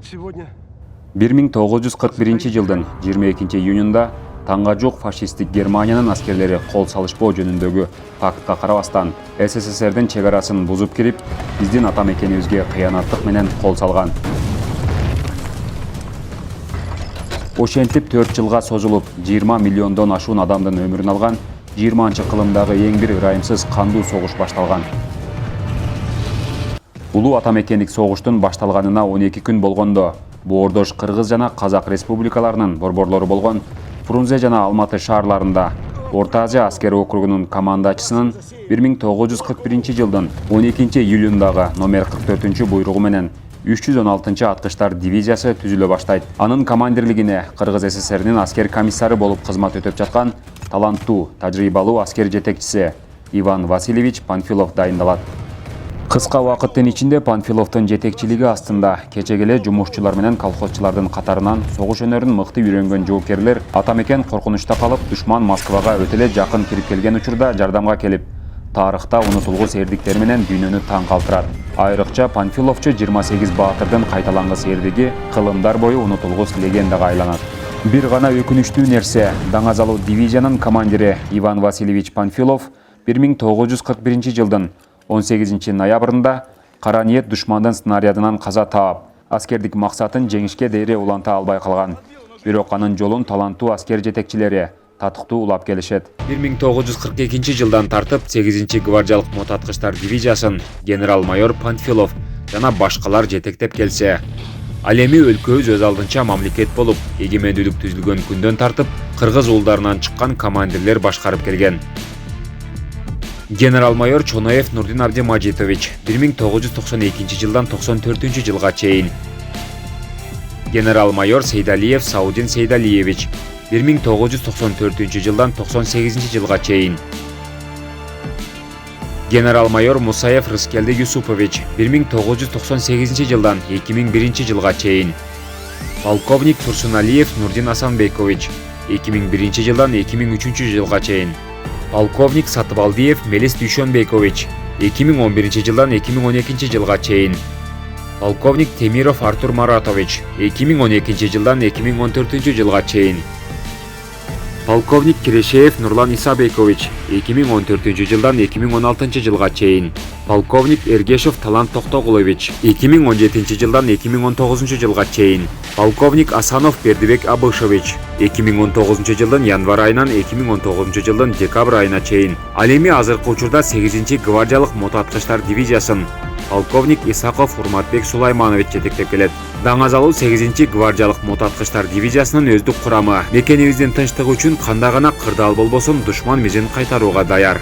сегодня. 1941 жылдын 22 июнунда таңга жук фашисттик Германиянын аскерлери кол салышпоо жөнүндөгү пактка карабастан СССРдин чек арасын бузуп кирип, биздин ата мекенибизге кыянаттык менен кол салган. Ошентип 4 жылга созулуп 20 миллиондон ашуун адамдын өмүрүн алган 20-кылымдагы эң бир ырайымсыз кандуу согуш башталган. Улуу ата мекендик согуштун башталганына 12 күн болгондо боордош Кыргыз жана Казак республикаларынын борборлору болгон Фрунзе жана Алматы шаарларында Орто Азия аскер округунун командачысынын 1941 жылдын 12 июлундагы номер 44 буйругу менен 316 аткычтар дивизиясы түзүлө баштайт. Анын командирлигине Кыргыз СССРнин аскер комиссары болуп кызмат өтөп жаткан таланттуу, тажрыйбалуу аскер жетекчиси Иван Васильевич Панфилов дайындалат. Кыска убакыттын ичинде Панфиловдун жетекчилиги астында кечегеле жумушчулар менен колхозчулардын катарынан согуш өнөрүн мыкты үйрөнгөн жоокерлер ата мекен коркунучта калып, душман Москвага өтө эле жакын кирип келген учурда жардамга келип, тарыхта унутулгус эрдиктери менен дүйнөнү таң калтырат. Айрыкча Панфиловчу 28 баатырдын кайталангыс эрдиги кылымдар бою унутулгус легендага айланат. Бир гана өкүнүчтүү нерсе, Даңазалуу дивизиянын командири Иван Васильевич Панфилов 1941 жылдын 18 ноябрында кара ниет душмандын снарядынан каза таап, аскердик максатын жеңишке дейре уланта албай калган. Бирок анын жолун таланттуу аскер жетекчилери татыктуу улап келишет. 1942 жылдан тартып 8-гвардиялык мотоаткычтар дивизиясын генерал-майор Панфилов жана башкалар жетектеп келсе, ал эми өлкөбүз өз алдынча мамлекет болуп, эгемендүүлүк түзүлгөн күндөн тартып кыргыз уулдарынан чыккан командирлер башкарып келген. Генерал-майор Чоноев Нурдин Абдимажитович 1992 жылдан 94 жылга чейин. Генерал-майор Сейдалиев Саудин Сейдалиевич 1994 жылдан 98 жылга чейин. Генерал-майор Мусаев Рыскелди Юсупович 1998 жылдан 2001 жылга чейин. Полковник Турсуналиев Нурдин Асанбекович 2001 жылдан 2003 жылга чейин. Полковник Сатыбалдиев Мелис Дүйшөнбекович 2011 жылдан 2012 жылга чейин. Полковник Темиров Артур Маратович 2012 жылдан 2014 жылга чейин. Полковник Кирешеев Нурлан Исабекович 2014 жылдан 2016 жылга чейин. Полковник Эргешев Талант Токтогулович 2017 жылдан 2019 жылга чейин. Полковник Асанов Бердибек Абышевич 2019 жылдын январь айынан 2019 жылдын декабрь айына чейин. Ал эми азыркы учурда 8-гвардиялык мотоаткычтар дивизиясын полковник Исаков Урматбек Сулайманович жетектеп келет. Даңазалуу 8-гвардиялык мотоаткычтар дивизиясынын өздүк курамы мекенибиздин тынчтыгы үчүн кандай гана кырдаал болбосун душман мизин кайтарууга даяр.